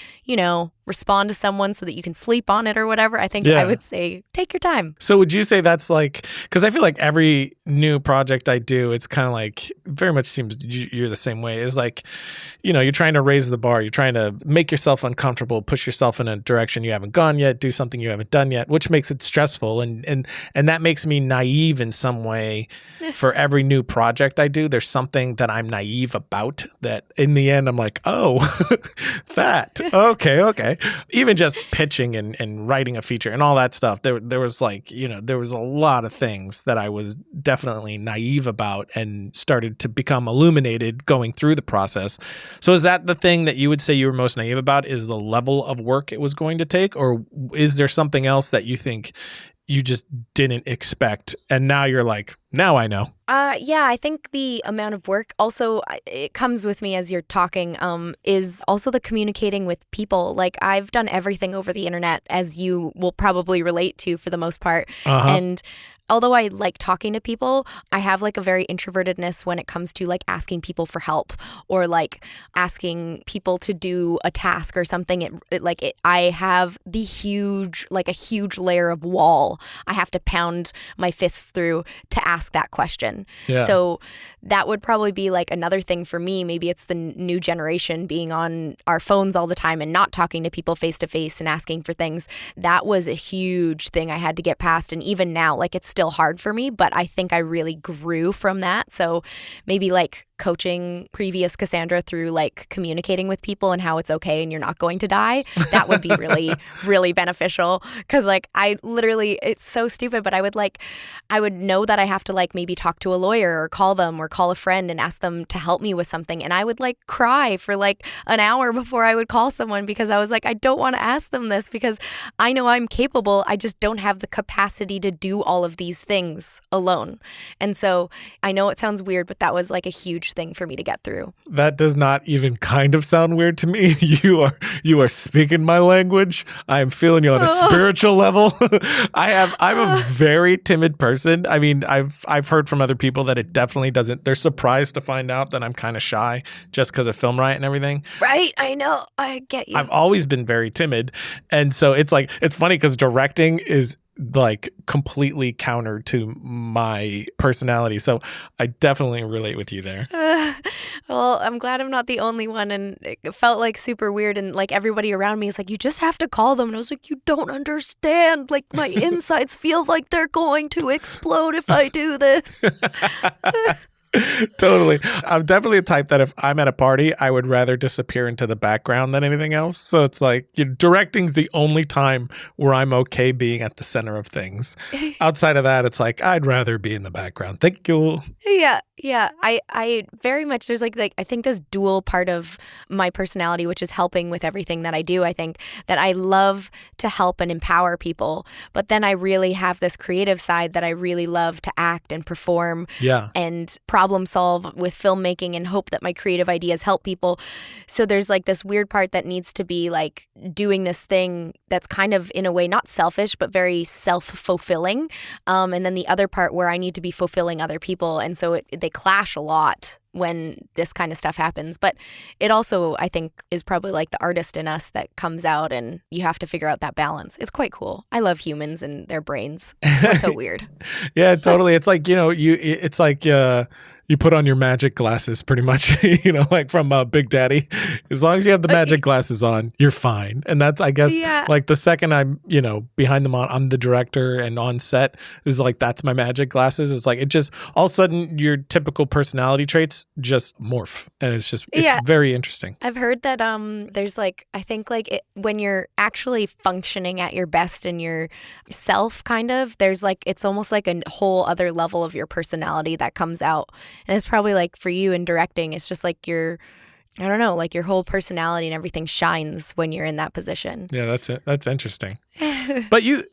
respond to someone so that you can sleep on it or whatever, I think I would say take your time. So would you say that's like, because I feel like every new project I do, it's kind of like, very much seems you're the same way. It's like, you're trying to raise the bar. You're trying to make yourself uncomfortable, push yourself in a direction you haven't gone yet, do something you haven't done yet, which makes it stressful. And that makes me naive in some way. For every new project I do, there's something that I'm naive about that in the end I'm like, oh, that. Okay. Even just pitching and writing a feature and all that stuff, there was like, there was a lot of things that I was definitely naive about and started to become illuminated going through the process. So is that the thing that you would say you were most naive about, is the level of work it was going to take? Or is there something else that you think you just didn't expect and now you're like, now I know? Yeah, I think the amount of work also, it comes with me as you're talking, is also the communicating with people. Like I've done everything over the internet, as you will probably relate to for the most part. And although I like talking to people, I have like a very introvertedness when it comes to like asking people for help or like asking people to do a task or something. I have a huge layer of wall I have to pound my fists through to ask that question. Yeah. So that would probably be like another thing for me. Maybe it's the new generation being on our phones all the time and not talking to people face to face and asking for things. That was a huge thing I had to get past. And even now, like it's still hard for me, but I think I really grew from that. So maybe like coaching previous Cassandra through like communicating with people and how it's okay and you're not going to die, that would be really, really beneficial. Because like I literally, it's so stupid, but I would know that I have to like maybe talk to a lawyer or call them or call a friend and ask them to help me with something. And I would like cry for like an hour before I would call someone because I was like, I don't want to ask them this because I know I'm capable. I just don't have the capacity to do all of these things alone. And so I know it sounds weird, but that was like a huge thing for me to get through. That does not even kind of sound weird to me. You are speaking my language. I am feeling you on a spiritual level. I'm a very timid person. I mean, I've heard from other people that it definitely doesn't. They're surprised to find out that I'm kind of shy just because of Film Riot and everything. Right. I know. I get you. I've always been very timid. And so it's like, it's funny because directing is like completely counter to my personality. So I definitely relate with you there. Well, I'm glad I'm not the only one. And it felt like super weird. And like everybody around me is like, you just have to call them. And I was like, you don't understand. Like my insides feel like they're going to explode if I do this. Totally. I'm definitely a type that if I'm at a party, I would rather disappear into the background than anything else. So it's like directing's the only time where I'm okay being at the center of things. Outside of that, it's like I'd rather be in the background. Thank you. Yeah. Yeah, I very much, there's like I think this dual part of my personality, which is helping with everything that I do. I think that I love to help and empower people, but then I really have this creative side that I really love to act and perform Yeah. and problem solve with filmmaking and hope that my creative ideas help people. So there's like this weird part that needs to be like doing this thing that's kind of in a way not selfish, but very self-fulfilling. And then the other part where I need to be fulfilling other people. And so they clash a lot when this kind of stuff happens. But it also, I think, is probably like the artist in us that comes out, and you have to figure out that balance. It's quite cool. I love humans and their brains. They're so weird. Yeah, totally. It's like, it's like you put on your magic glasses pretty much, like from Big Daddy. As long as you have the magic glasses on, you're fine. And that's, I guess, like the second I'm, behind them on, I'm the director and on set is like, that's my magic glasses. It's like, it just, all of a sudden your typical personality traits just morph. And it's very interesting. I've heard that there's like, I think like when you're actually functioning at your best in your self kind of, there's like, it's almost like a whole other level of your personality that comes out. And it's probably like for you in directing, it's just like I don't know, like your whole personality and everything shines when you're in that position. Yeah, that's it. That's interesting. But you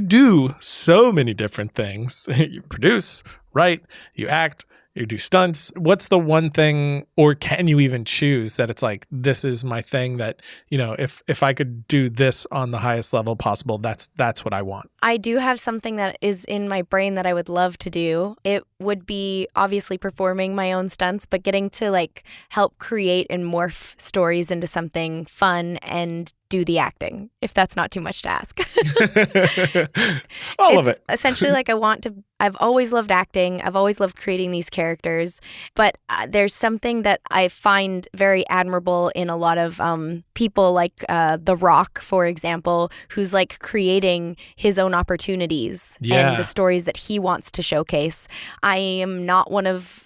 do so many different things. You produce, write, you act, you do stunts. What's the one thing, or can you even choose that it's like, this is my thing that, if I could do this on the highest level possible, that's what I want. I do have something that is in my brain that I would love to do. It would be obviously performing my own stunts, but getting to like help create and morph stories into something fun and do the acting, if that's not too much to ask. All of it. Essentially, like I've always loved acting. I've always loved creating these characters. But there's something that I find very admirable in a lot of people like The Rock, for example, who's like creating his own opportunities and the stories that he wants to showcase. I am not one of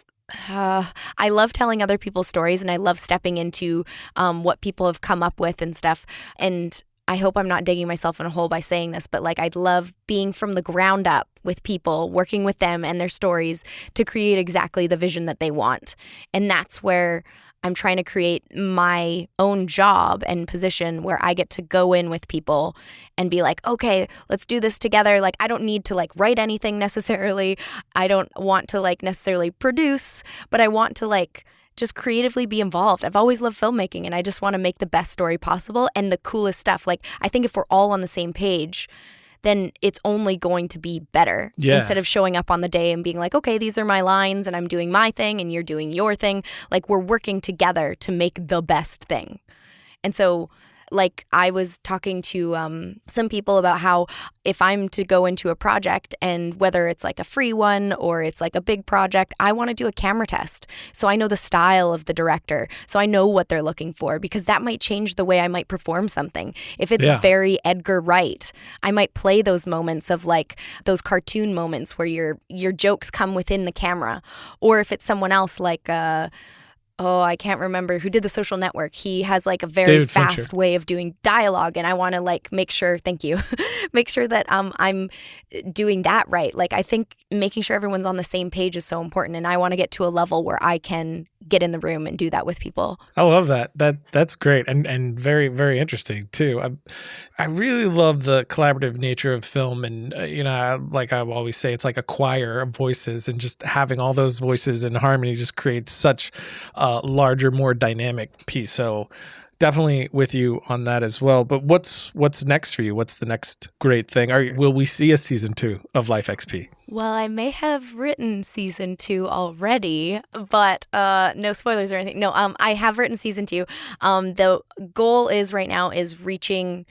I love telling other people's stories, and I love stepping into what people have come up with and stuff. And I hope I'm not digging myself in a hole by saying this, but like I'd love being from the ground up with people, working with them and their stories to create exactly the vision that they want. And that's where I'm trying to create my own job and position where I get to go in with people and be like, okay, let's do this together. Like, I don't need to like write anything necessarily. I don't want to like necessarily produce, but I want to like just creatively be involved. I've always loved filmmaking, and I just want to make the best story possible and the coolest stuff. Like, I think if we're all on the same page, then it's only going to be better. Yeah. Instead of showing up on the day and being like, okay, these are my lines and I'm doing my thing and you're doing your thing. Like, we're working together to make the best thing. And so like I was talking to some people about how if I'm to go into a project, and whether it's like a free one or it's like a big project, I want to do a camera test. So I know the style of the director. So I know what they're looking for, because that might change the way I might perform something. If it's very Edgar Wright, I might play those moments of like those cartoon moments where your jokes come within the camera. Or if it's someone else like I can't remember who did The Social Network. He has like a very fast way of doing dialogue, and I want to like make sure that I'm doing that right. Like, I think making sure everyone's on the same page is so important, and I want to get to a level where I can get in the room and do that with people. I love that. That's great and very, very interesting too. I really love the collaborative nature of film, and like I always say, it's like a choir of voices, and just having all those voices in harmony just creates such a larger, more dynamic piece. So definitely with you on that as well. But what's next for you? What's the next great thing? Will we see a season 2 of LifeXP? Well, I may have written season 2 already, but no spoilers or anything. No, I have written season 2. The goal is right now is reaching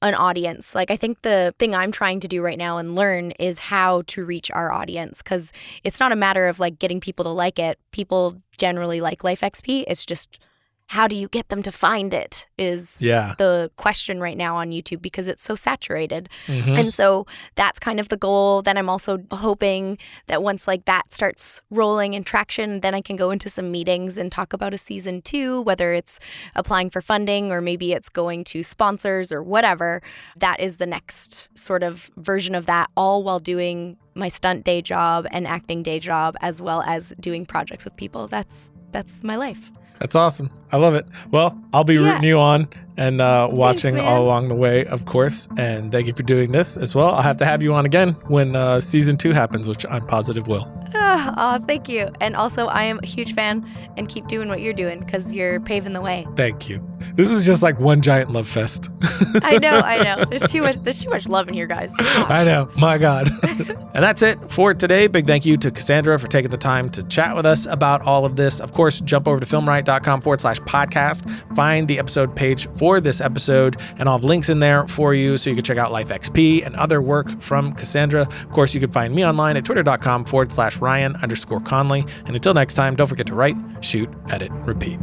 an audience. Like, I think the thing I'm trying to do right now and learn is how to reach our audience, because it's not a matter of like getting people to like it. People generally like LifeXP. It's just how do you get them to find it is the question right now on YouTube because it's so saturated. And so that's kind of the goal. Then I'm also hoping that once like that starts rolling in traction, then I can go into some meetings and talk about a season 2, whether it's applying for funding or maybe it's going to sponsors or whatever. That is the next sort of version of that, all while doing my stunt day job and acting day job, as well as doing projects with people. That's my life. That's awesome. I love it. Well, I'll be rooting you on and watching all along the way, of course. And thank you for doing this as well. I'll have to have you on again when season 2 happens, which I'm positive will. Oh, thank you. And also, I am a huge fan and keep doing what you're doing because you're paving the way. Thank you. This was just like one giant love fest. I know. There's too much love in here, guys. Gosh. I know. My God. And that's it for today. Big thank you to Cassandra for taking the time to chat with us about all of this. Of course, jump over to filmriot.com/podcast. Find the episode page for this episode and I'll have links in there for you so you can check out LifeXP and other work from Cassandra. Of course, you can find me online at twitter.com/Ryan_Conley. And until next time, don't forget to write, shoot, edit, repeat.